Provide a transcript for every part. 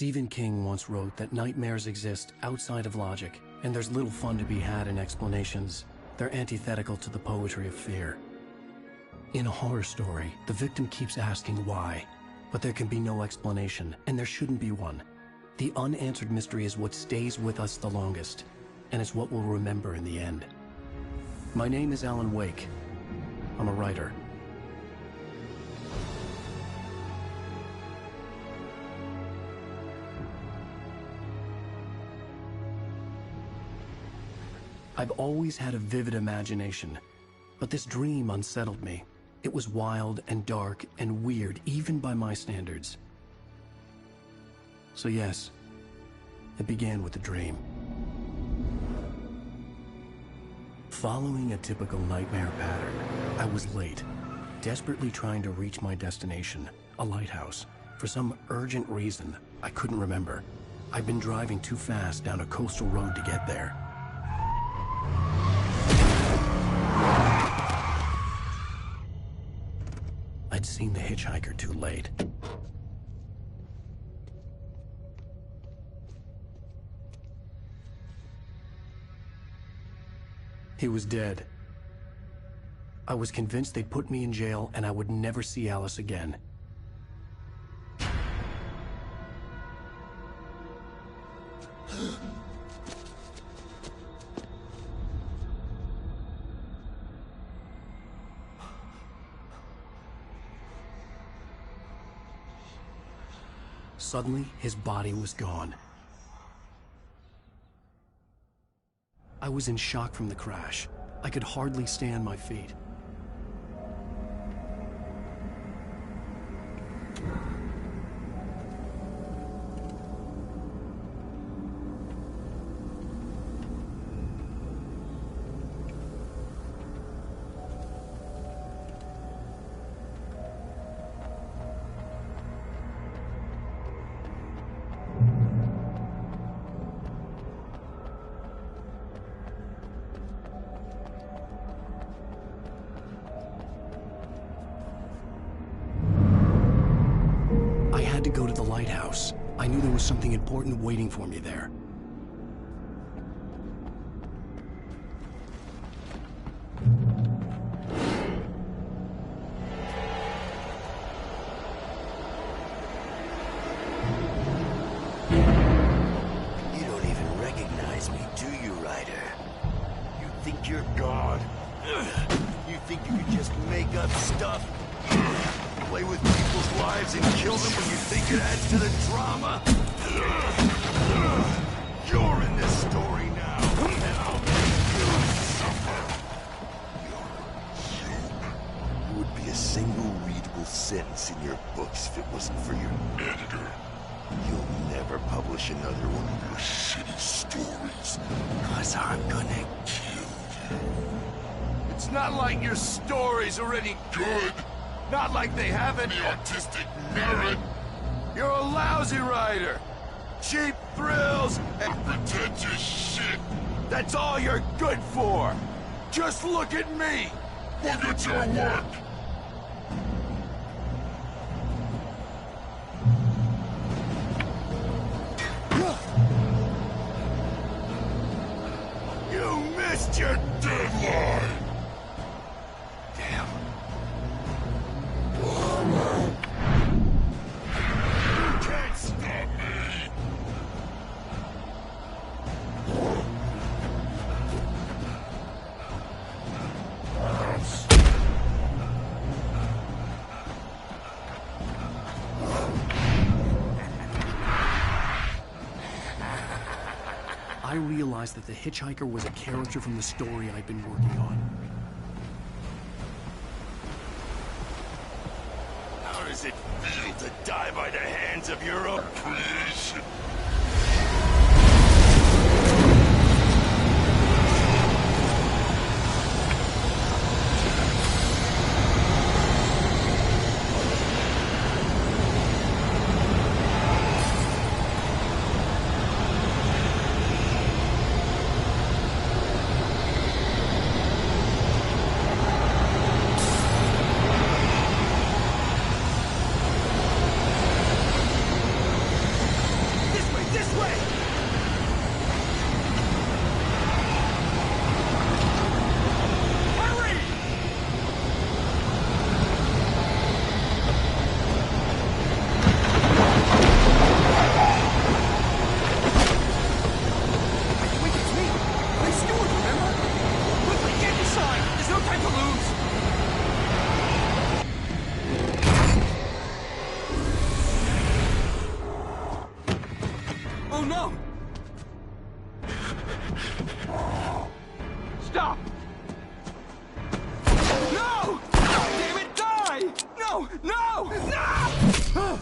Stephen King once wrote that nightmares exist outside of logic, and there's little fun to be had in explanations. They're antithetical to the poetry of fear. In a horror story, the victim keeps asking why, but there can be no explanation, and there shouldn't be one. The unanswered mystery is what stays with us the longest, and it's what we'll remember in the end. My name is Alan Wake. I'm a writer. I've always had a vivid imagination, but this dream unsettled me. It was wild and dark and weird, even by my standards. So yes, it began with a dream. Following a typical nightmare pattern, I was late, desperately trying to reach my destination, a lighthouse. For some urgent reason, I couldn't remember. I'd been driving too fast down a coastal road to get there. I'd seen the hitchhiker too late. He was dead. I was convinced they'd put me in jail and I would never see Alice again. Suddenly, his body was gone. I was in shock from the crash. I could hardly stay on my feet. To go to the lighthouse. I knew there was something important waiting for me there. You don't even recognize me, do you, Ryder? You think you're God? You think you can just make up stuff? Play with people's lives and kill them when you think it adds to the drama? You're in this story now, and I'll make you suffer. You're a joke. It would be a single readable sentence in your books if it wasn't for your editor. You'll never publish another one of your shitty stories, 'cause I'm gonna kill you. It's not like your stories are any good. Not like they have any artistic merit. You're a lousy writer. Cheap thrills and pretentious shit. That's all you're good for. Just look at me. Look at your work. You missed your deadline. Damn. You can't stop me! I realized that the hitchhiker was a character from the story I'd been working on. How does it feel to die by the hands of your own creation?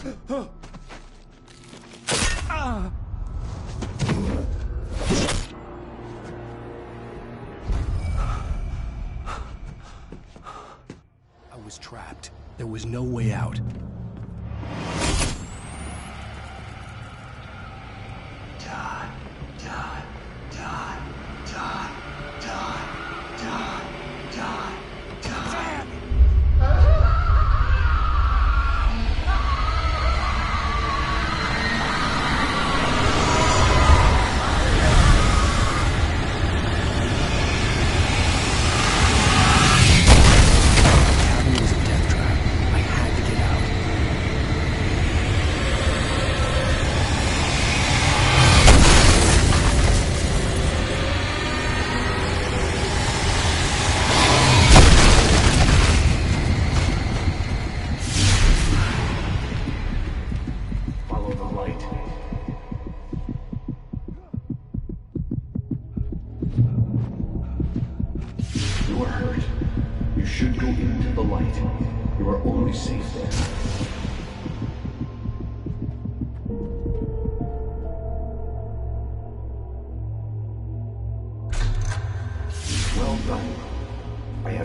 I was trapped. There was no way out.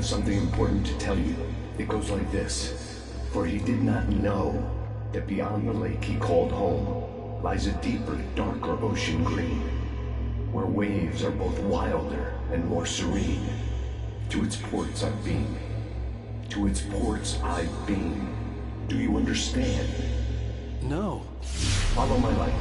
Something important to tell you. It goes like this. For he did not know that beyond the lake he called home lies a deeper, darker ocean green, where waves are both wilder and more serene. To its ports I beam. To its ports I beam. Do you understand? No. Follow my light.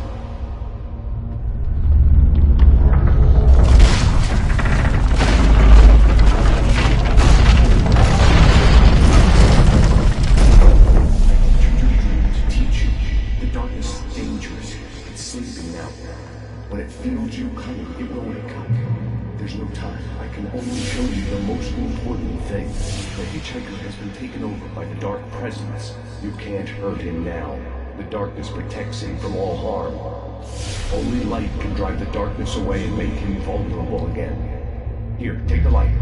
When it feels you coming, it will wake up. There's no time. I can only show you the most important thing. The hitchhiker has been taken over by the dark presence. You can't hurt him now. The darkness protects him from all harm. Only light can drive the darkness away and make him vulnerable again. Here, take the light.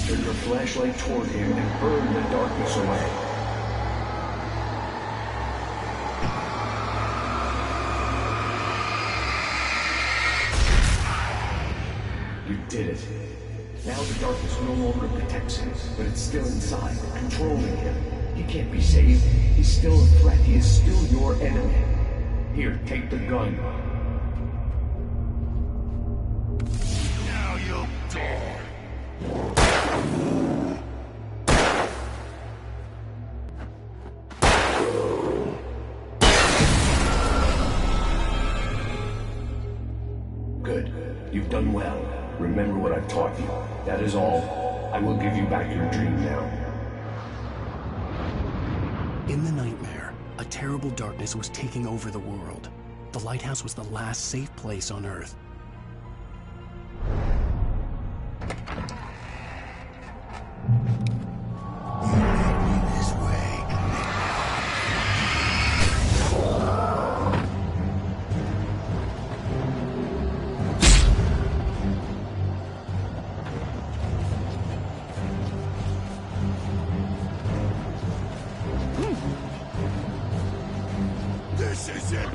Turn your flashlight toward him and burn the darkness away. You did it. Now the darkness no longer protects him, but it's still inside, controlling him. He can't be saved. He's still a threat. He is still your enemy. Here, take the gun. Now you'll die. Good. You've done well. Remember what I've taught you. That is all. I will give you back your dream now. In the nightmare, a terrible darkness was taking over the world. The lighthouse was the last safe place on Earth. This is it.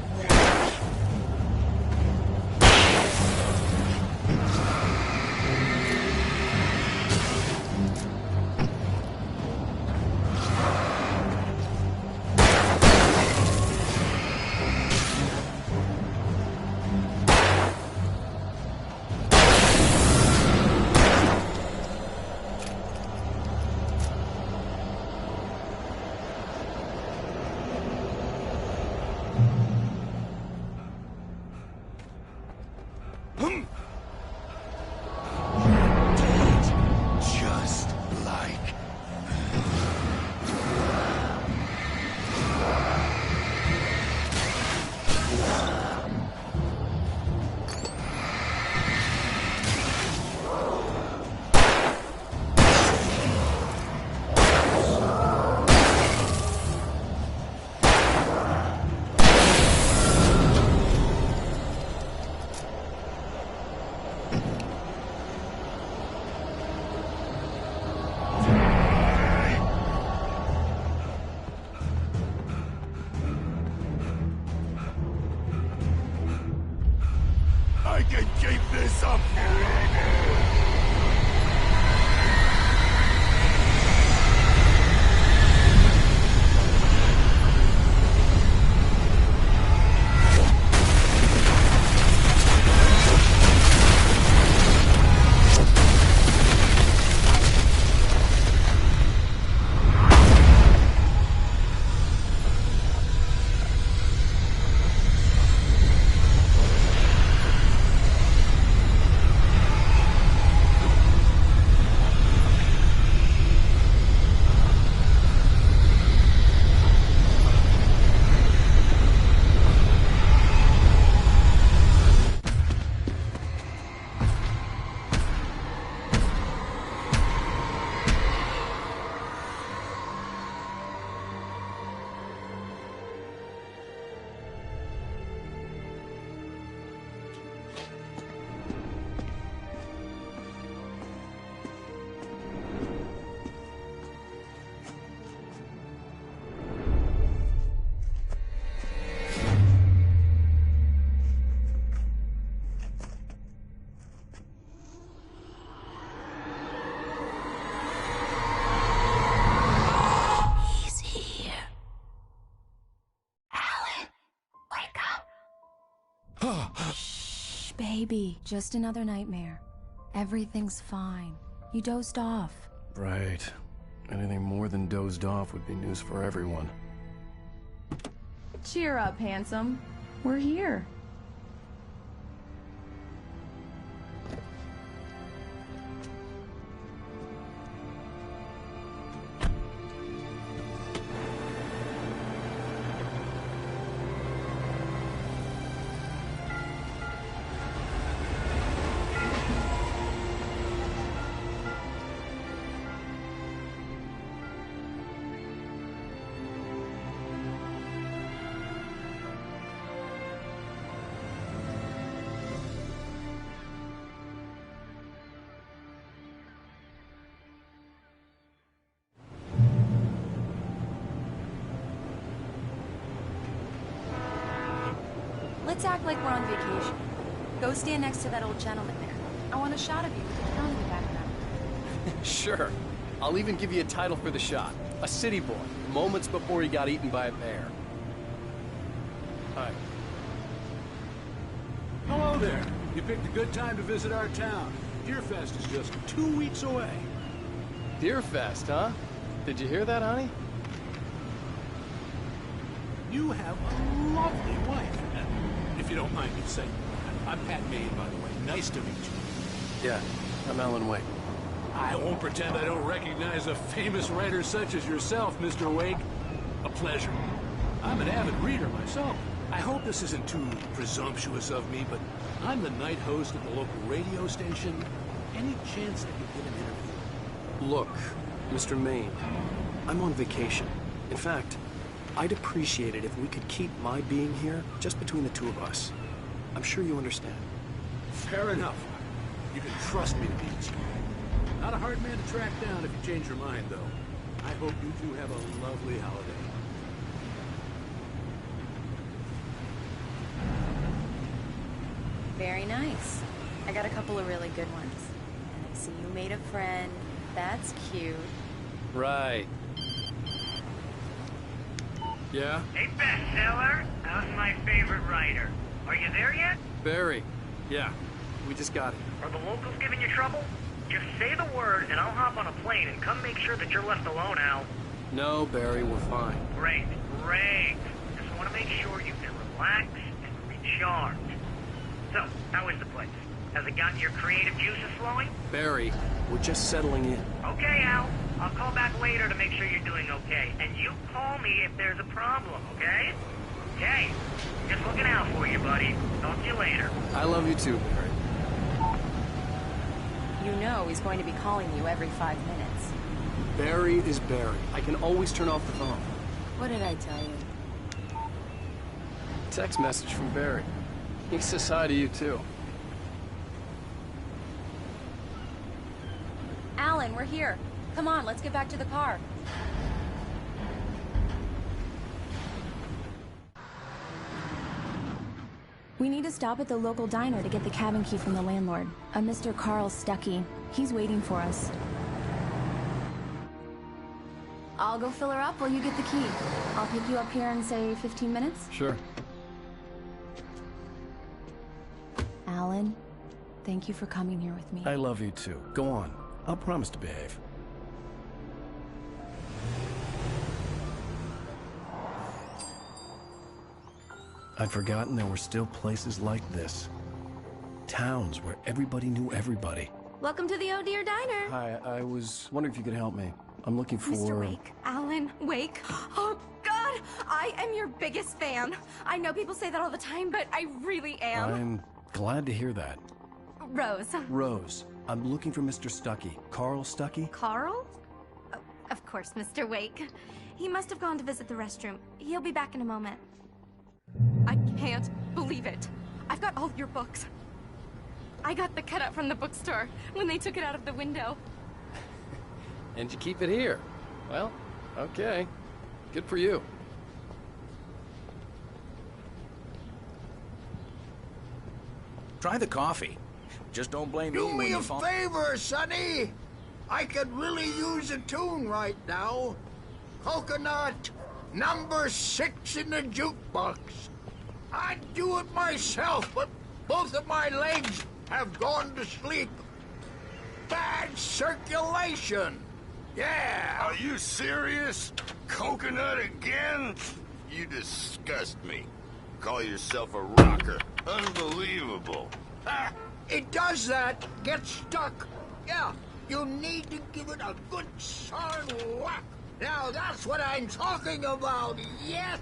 Shh, baby. Just another nightmare. Everything's fine. You dozed off. Right. Anything more than dozed off would be news for everyone. Cheer up, handsome. We're here. Let's act like we're on vacation. Go stand next to that old gentleman there. I want a shot of you with the town in the background. Sure. I'll even give you a title for the shot. A city boy, moments before he got eaten by a bear. Hi. Hello there. You picked a good time to visit our town. Deerfest is just 2 weeks away. Deerfest, huh? Did you hear that, honey? You have a lovely wife. If you don't mind me saying. I'm Pat Maine, by the way. Nice to meet you. Yeah, I'm Alan Wake. I won't pretend I don't recognize a famous writer such as yourself, Mr. Wake. A pleasure. I'm an avid reader myself. I hope this isn't too presumptuous of me, but I'm the night host at the local radio station. Any chance I could get an interview? Look, Mr. Maine, I'm on vacation. In fact, I'd appreciate it if we could keep my being here just between the two of us. I'm sure you understand. Fair enough. You can trust me to be discreet. Not a hard man to track down if you change your mind, though. I hope you two have a lovely holiday. Very nice. I got a couple of really good ones. And I see you made a friend. That's cute. Right. Yeah? Hey, bestseller. How's my favorite writer? Are you there yet? Barry. Yeah, we just got it. Are the locals giving you trouble? Just say the word and I'll hop on a plane and come make sure that you're left alone, Al. No, Barry, we're fine. Great, great. Just want to make sure you can relax and recharge. So, how is the place? Has it gotten your creative juices flowing? Barry, we're just settling in. Okay, Al. I'll call back later to make sure you're doing okay. And you call me if there's a problem, okay? Okay. Just looking out for you, buddy. Talk to you later. I love you too, Barry. You know he's going to be calling you every 5 minutes. Barry is Barry. I can always turn off the phone. What did I tell you? Text message from Barry. He says hi to you too. Alan, we're here. Come on, let's get back to the car. We need to stop at the local diner to get the cabin key from the landlord, a Mr. Carl Stuckey. He's waiting for us. I'll go fill her up while you get the key. I'll pick you up here in, say, 15 minutes? Sure. Alan, thank you for coming here with me. I love you too. Go on. I'll promise to behave. I'd forgotten there were still places like this. Towns where everybody knew everybody. Welcome to the Oh Dear Diner. Hi, I was wondering if you could help me. I'm looking for... Mr. Wake. Alan Wake. Oh, God! I am your biggest fan. I know people say that all the time, but I really am. I'm glad to hear that. Rose. Rose, I'm looking for Mr. Stuckey. Carl Stuckey? Carl? Oh, of course, Mr. Wake. He must have gone to visit the restroom. He'll be back in a moment. I can't believe it. I've got all your books. I got the cutout from the bookstore when they took it out of the window. And you keep it here. Well, okay. Good for you. Try the coffee. Just don't blame me Do when me you a fall. favor, Sonny. I could really use a tune right now. Coconut, number 6 in the jukebox. I'd do it myself, but both of my legs have gone to sleep. Bad circulation. Yeah. Are you serious? Coconut again? You disgust me. Call yourself a rocker. Unbelievable. Ah, it does that. Get stuck. Yeah, you need to give it a good solid whack. Now that's what I'm talking about, yes?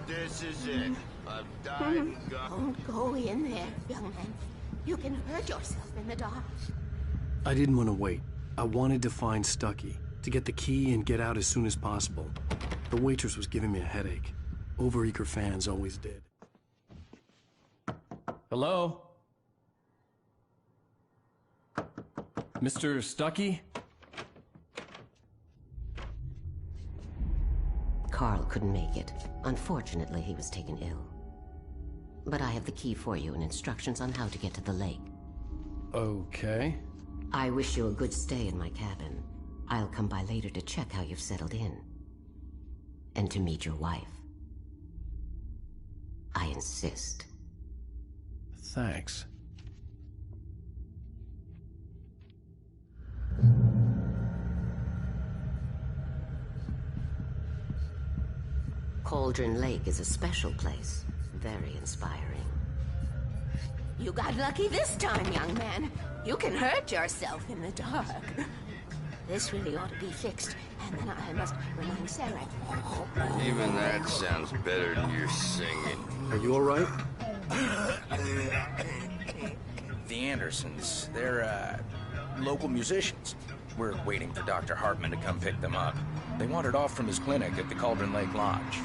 This is it. I've died and gone. Don't go in there, young man. You can hurt yourself in the dark. I didn't want to wait. I wanted to find Stuckey, to get the key and get out as soon as possible. The waitress was giving me a headache. Overeager fans always did. Hello? Mr. Stuckey? Carl couldn't make it. Unfortunately, he was taken ill. But I have the key for you and instructions on how to get to the lake. Okay. I wish you a good stay in my cabin. I'll come by later to check how you've settled in. And to meet your wife. I insist. Thanks. Cauldron Lake is a special place. Very inspiring. You got lucky this time, young man. You can hurt yourself in the dark. This really ought to be fixed, and then I must remind Sarah. Even that sounds better than your singing. Are you all right? The Andersons, they're, local musicians. We're waiting for Dr. Hartman to come pick them up. They wandered off from his clinic at the Cauldron Lake Lodge.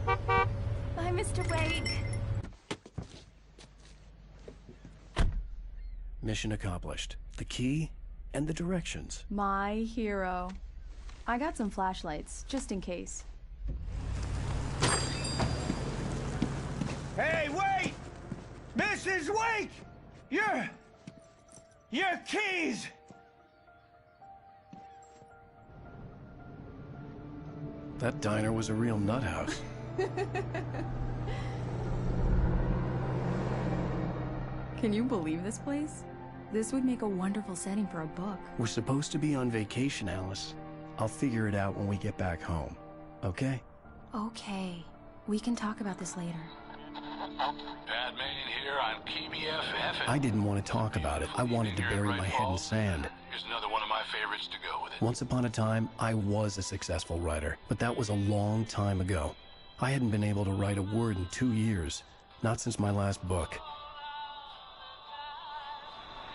Bye, Mr. Wake. Mission accomplished. The key and the directions. My hero. I got some flashlights, just in case. Hey, wait! Mrs. Wake! Your keys! That diner was a real nut house. Can you believe this place? This would make a wonderful setting for a book. We're supposed to be on vacation, Alice. I'll figure it out when we get back home. Okay? Okay. We can talk about this later. Batman here on KBFF. I didn't want to talk about it. I wanted to bury my head in sand. Here's another one of my favorites to go with it. Once upon a time, I was a successful writer, but that was a long time ago. I hadn't been able to write a word in 2 years. Not since my last book.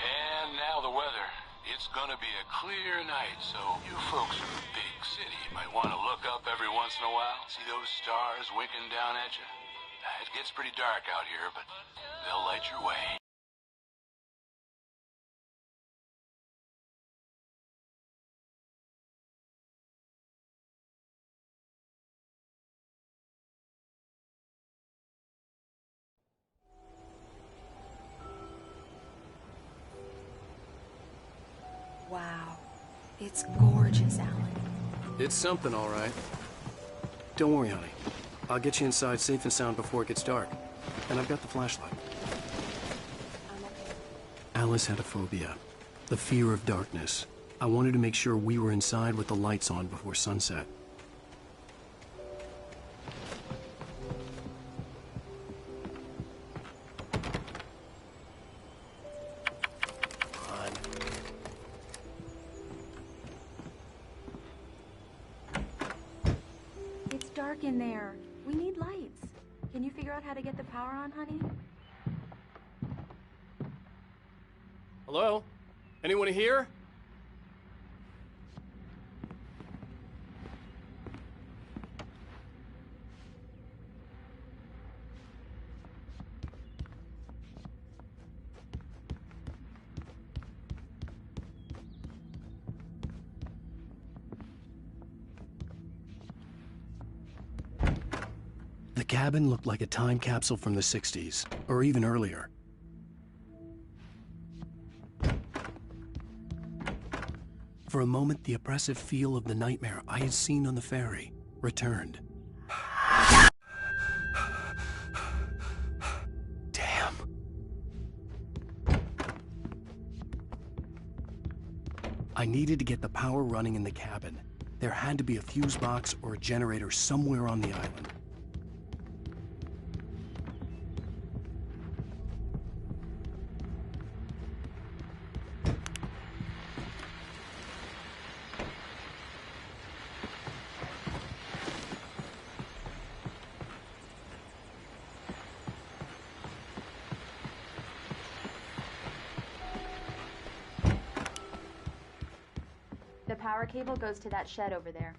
And now the weather. It's gonna be a clear night, so you folks in the big city might want to look up every once in a while. See those stars winking down at you? It gets pretty dark out here, but they'll light your way. Wow. It's gorgeous, Alan. It's something, all right. Don't worry, honey. I'll get you inside safe and sound before it gets dark. And I've got the flashlight. I'm okay. Alice had a phobia. The fear of darkness. I wanted to make sure we were inside with the lights on before sunset. It's dark in there. We need lights. Can you figure out how to get the power on, honey? Hello? Anyone here? The cabin looked like a time capsule from the 60s, or even earlier. For a moment, the oppressive feel of the nightmare I had seen on the ferry returned. Damn. I needed to get the power running in the cabin. There had to be a fuse box or a generator somewhere on the island. The power cable goes to that shed over there.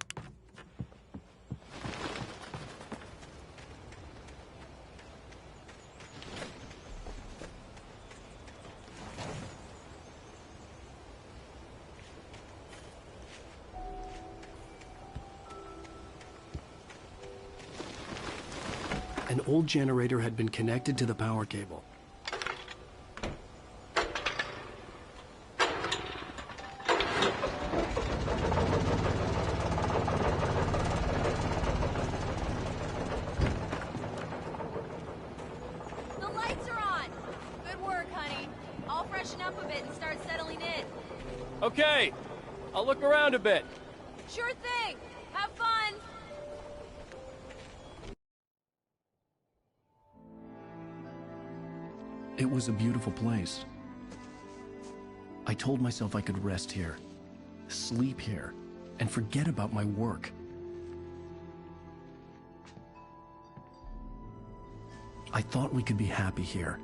An old generator had been connected to the power cable. The lights are on! Good work, honey. I'll freshen up a bit and start settling in. Okay, I'll look around a bit. Sure thing! Have fun! It was a beautiful place. I told myself I could rest here, sleep here, and forget about my work. I thought we could be happy here.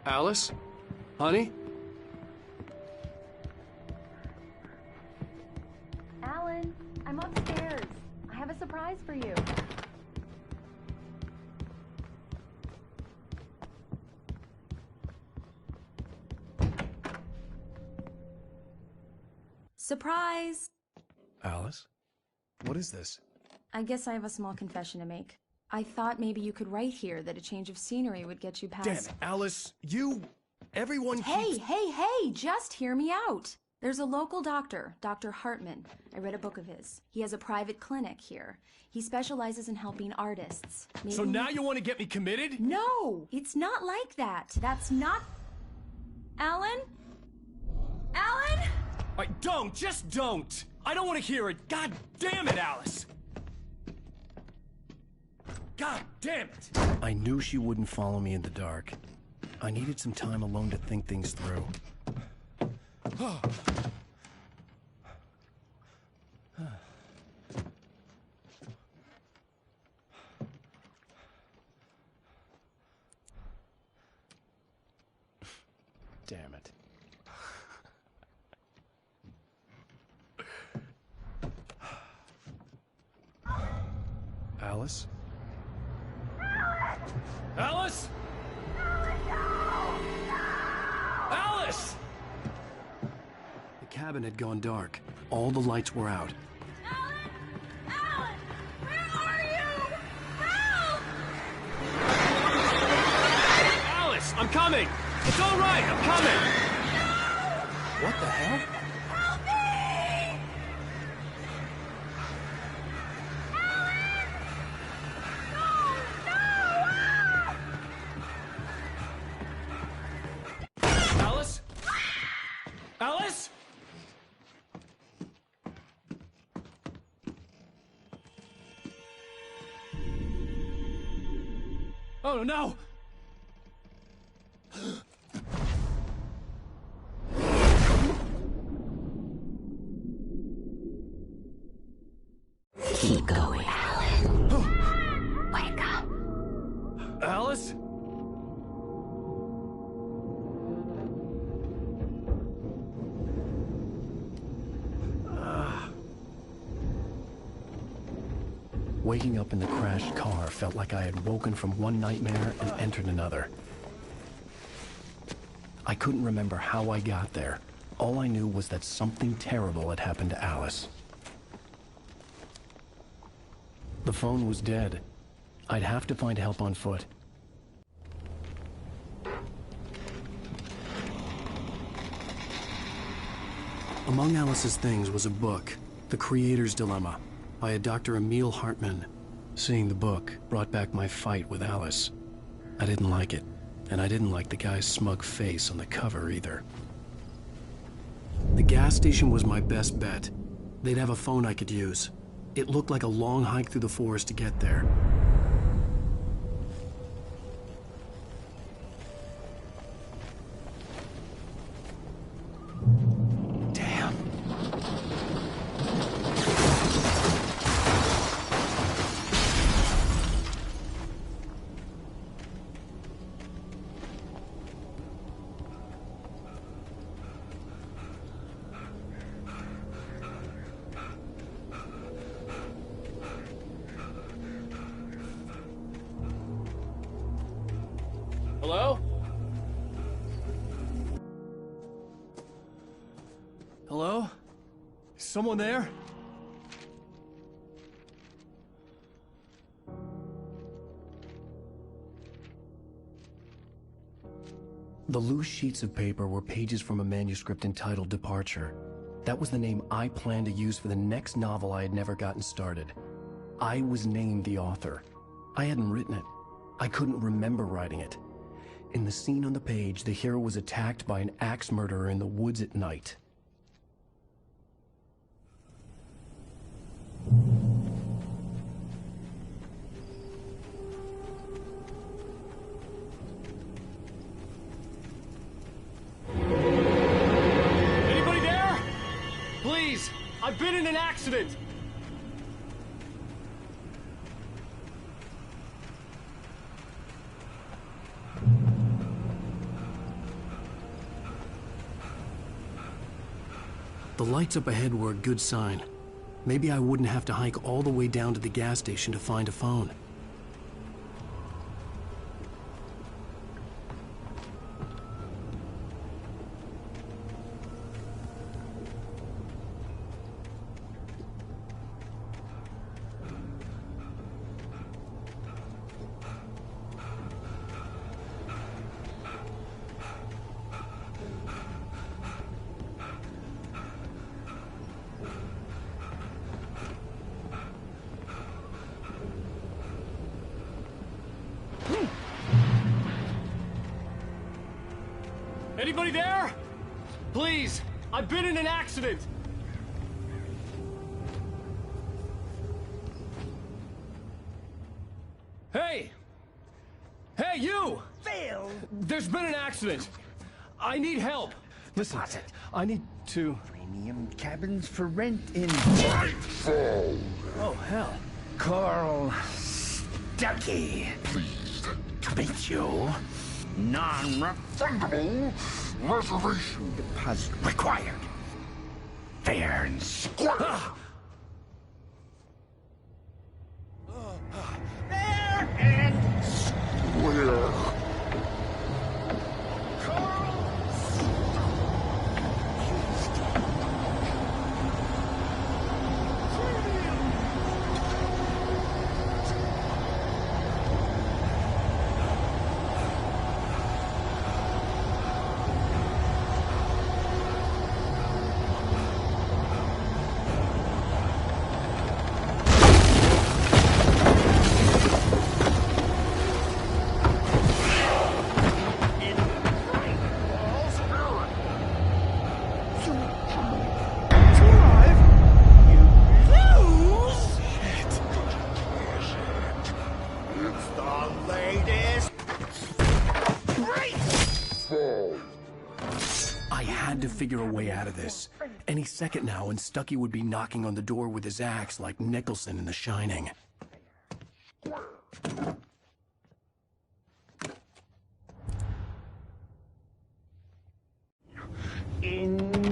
Alice? Honey? Alan, I'm upstairs. I have a surprise for you. Surprise! Alice? What is this? I guess I have a small confession to make. I thought maybe you could write here that a change of scenery would get you past— Damn it, Alice, everyone Hey, just hear me out. There's a local doctor, Dr. Hartman. I read a book of his. He has a private clinic here. He specializes in helping artists. Maybe... So now you want to get me committed? No, it's not like that. That's not... Alan? Alan? Just don't! I don't want to hear it! God damn it, Alice! God damn it! I knew she wouldn't follow me in the dark. I needed some time alone to think things through. Damn it. Alice? Alice! Alice? Alice! The cabin had gone dark. All the lights were out. Alan! Alan! Where are you? Help! Alice, I'm coming! It's all right, I'm coming! No! What the hell? Help me! Alan! No! No! Alice? Alice? Oh no! Keep going, Alan. Wake up. Alice? Waking up in the crashed car felt like I had woken from one nightmare and entered another. I couldn't remember how I got there. All I knew was that something terrible had happened to Alice. The phone was dead. I'd have to find help on foot. Among Alice's things was a book, The Creator's Dilemma, by a Dr. Emil Hartman. Seeing the book brought back my fight with Alice. I didn't like it, and I didn't like the guy's smug face on the cover either. The gas station was my best bet. They'd have a phone I could use. It looked like a long hike through the forest to get there. Damn. Hello? Hello? Is someone there? The loose sheets of paper were pages from a manuscript entitled Departure. That was the name I planned to use for the next novel I had never gotten started. I was named the author. I hadn't written it. I couldn't remember writing it. In the scene on the page, the hero was attacked by an axe murderer in the woods at night. Anybody there? Please, I've been in an accident! The lights up ahead were a good sign. Maybe I wouldn't have to hike all the way down to the gas station to find a phone. Anybody there? Please, I've been in an accident! Hey! Hey, you! Phil! There's been an accident! I need help! Listen, I need to... Premium cabins for rent in... Oh, hell. Carl Stuckey. Pleased To meet you. Non-refundable reservation deposit required. Fair and square. Fair and square. ladies! I had to figure a way out of this. Any second now, and Stucky would be knocking on the door with his axe like Nicholson in The Shining.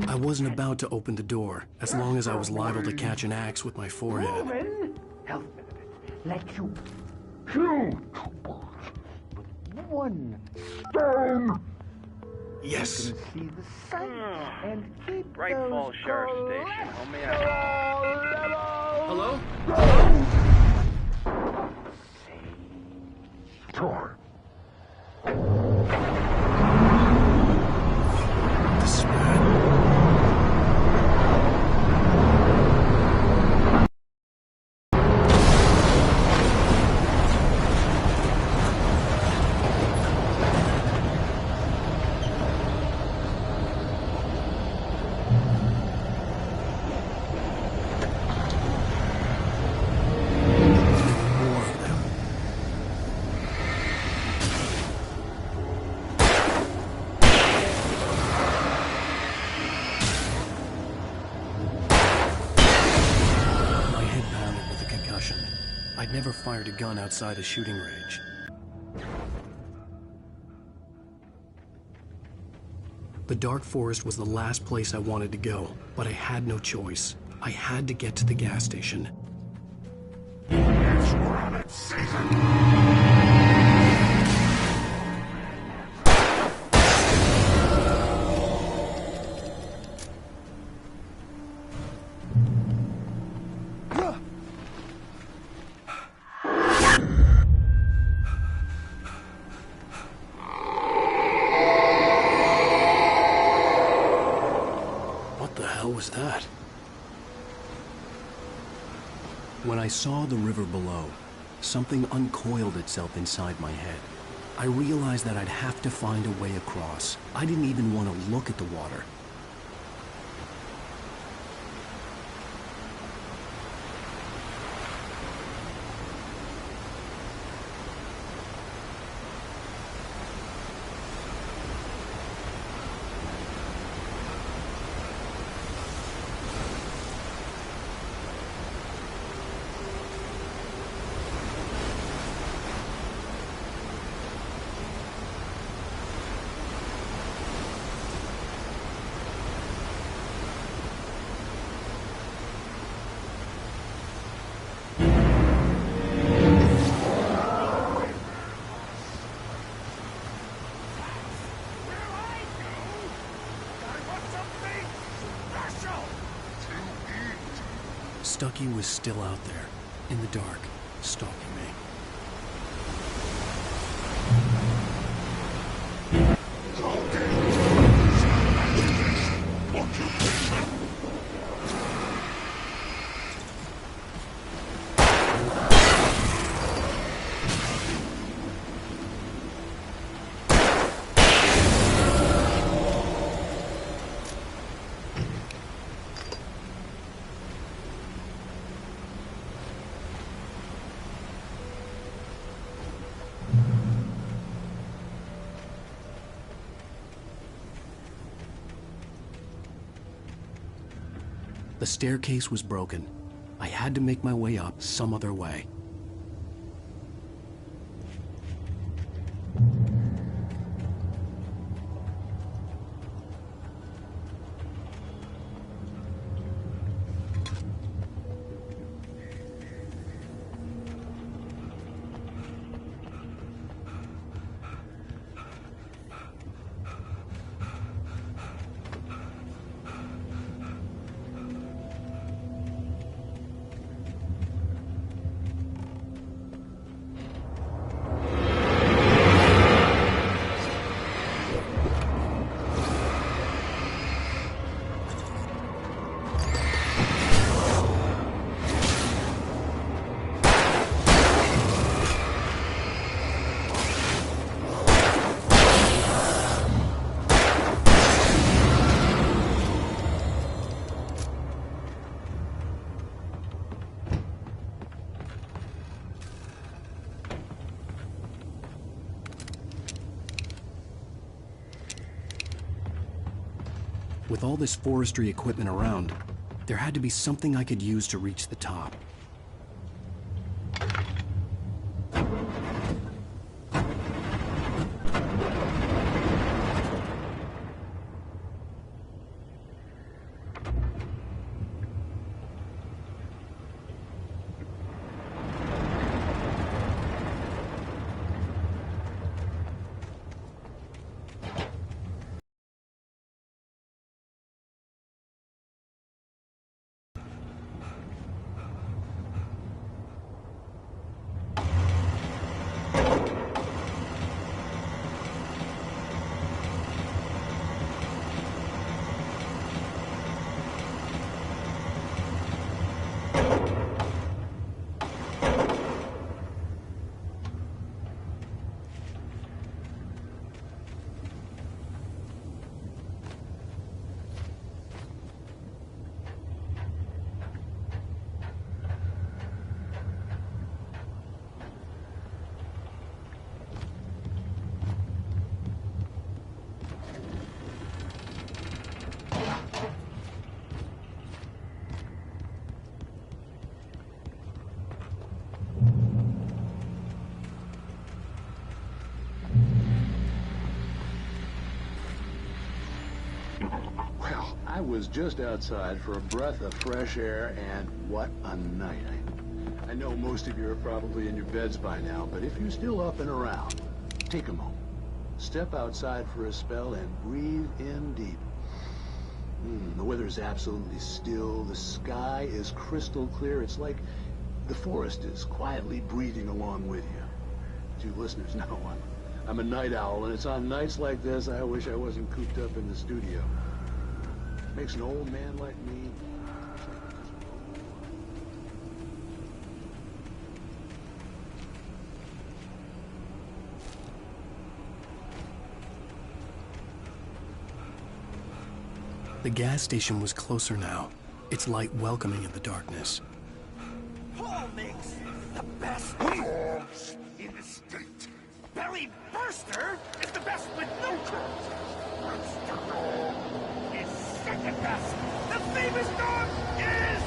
I wasn't about to open the door, as long as I was liable to catch an axe with my forehead. Help let you kill two birds with one stone. Yes. You can see the sight and keep Bright Falls Sheriff Station. How may I help? Hello? Door. The spirit. I'd never fired a gun outside a shooting range. The dark forest was the last place I wanted to go, but I had no choice. I had to get to the gas station. It's rabbit season! That? When I saw the river below, something uncoiled itself inside my head. I realized that I'd have to find a way across. I didn't even want to look at the water. Stucky was still out there, in the dark, stalking me. The staircase was broken. I had to make my way up some other way. With all this forestry equipment around, there had to be something I could use to reach the top. Well, I was just outside for a breath of fresh air, and what a night. I know most of you are probably in your beds by now, but if you're still up and around, take a moment. Step outside for a spell and breathe in deep. The weather is absolutely still. The sky is crystal clear. It's like the forest is quietly breathing along with you. As you listeners know, I'm a night owl, and it's on nights like this I wish I wasn't cooped up in the studio. Makes an old man like me. The gas station was closer now, its light welcoming in the darkness. Paul makes the best dogs in the state. Belly Burster is the best with no curls. Rooster Dog is second best. The famous dog is...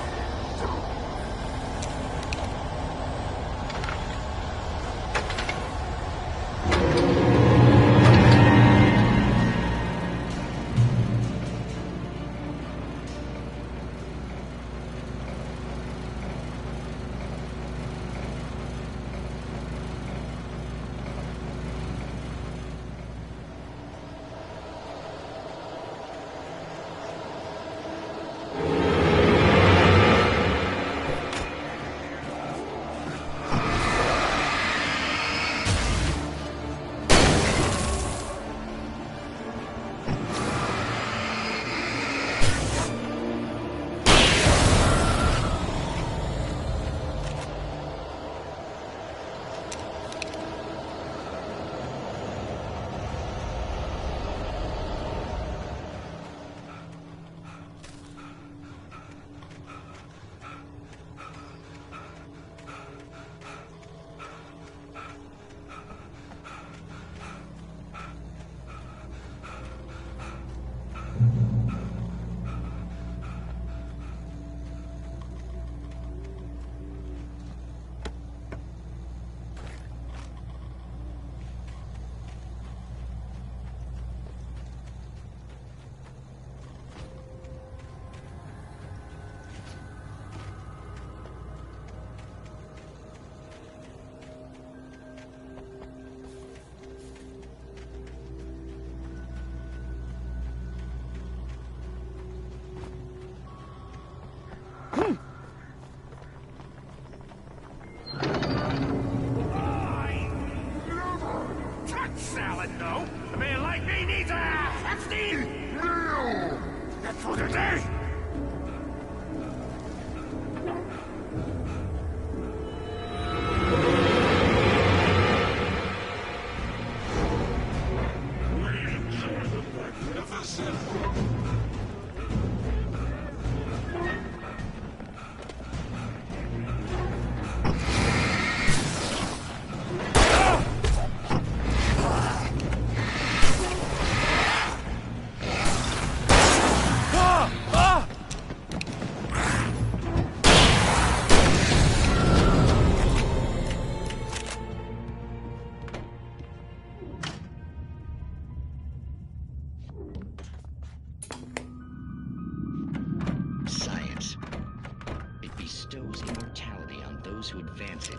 Salad, no. A man like me needs a hefty meal. That's for the day.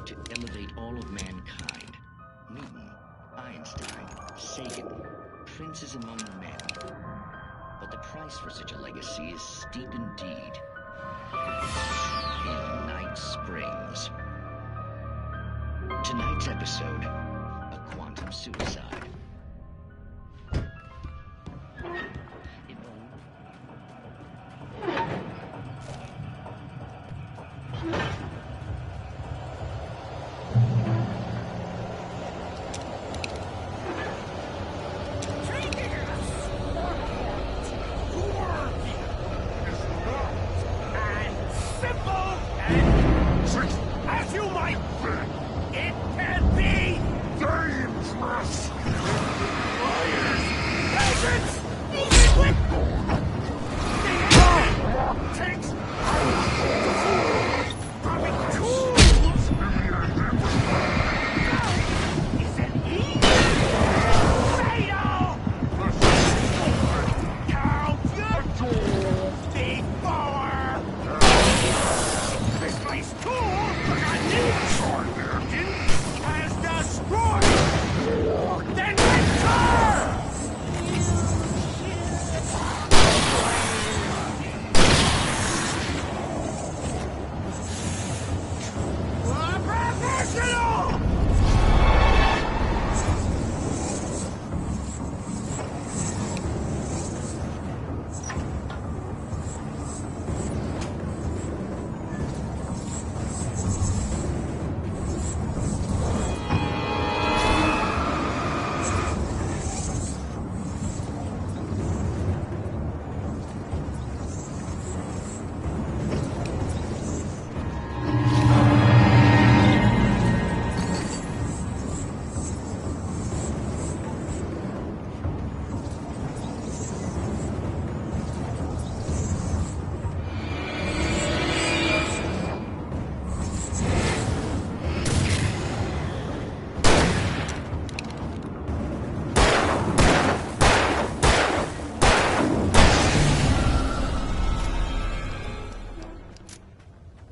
to elevate all of mankind. Newton, Einstein, Sagan, princes among men. But the price for such a legacy is steep indeed. In Night Springs. Tonight's episode, a quantum suicide.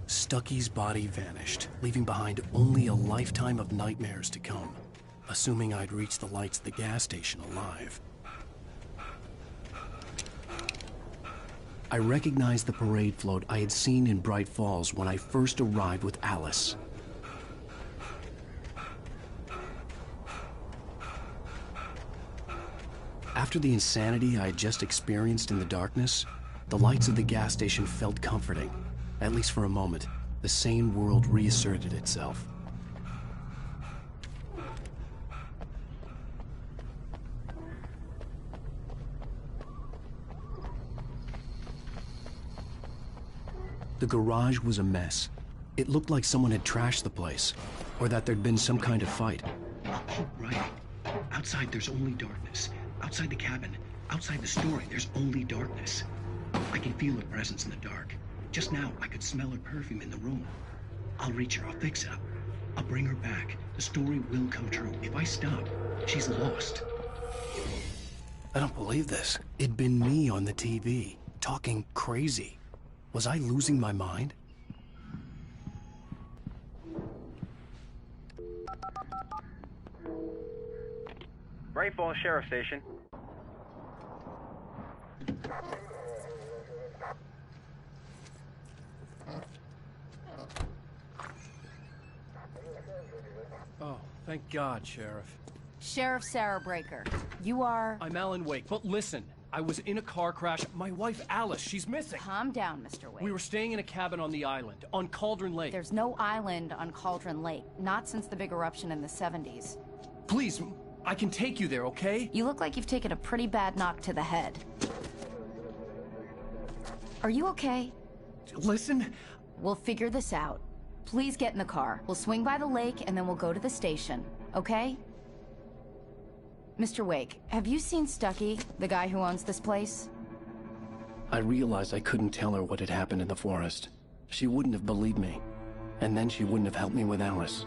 Stucky's body vanished, leaving behind only a lifetime of nightmares to come, assuming I'd reached the lights of the gas station alive. I recognized the parade float I had seen in Bright Falls when I first arrived with Alice. After the insanity I had just experienced in the darkness, the lights of the gas station felt comforting. At least for a moment, the sane world reasserted itself. The garage was a mess. It looked like someone had trashed the place, or that there'd been some kind of fight. I'll keep writing. Outside, there's only darkness. Outside the cabin, outside the story, there's only darkness. I can feel her presence in the dark. Just now, I could smell her perfume in the room. I'll reach her, I'll fix it up. I'll bring her back. The story will come true. If I stop, she's lost. I don't believe this. It'd been me on the TV, talking crazy. Was I losing my mind? Bright Falls Sheriff Station. Oh, thank God, Sheriff. Sheriff Sarah Breaker. You are... I'm Alan Wake, but listen. I was in a car crash. My wife, Alice, she's missing. Calm down, Mr. Wake. We were staying in a cabin on the island, on Cauldron Lake. There's no island on Cauldron Lake. Not since the big eruption in the 70s. Please, I can take you there, okay? You look like you've taken a pretty bad knock to the head. Are you okay? Listen. We'll figure this out. Please get in the car. We'll swing by the lake and then we'll go to the station, okay? Mr. Wake, have you seen Stucky, the guy who owns this place? I realized I couldn't tell her what had happened in the forest. She wouldn't have believed me. And then she wouldn't have helped me with Alice.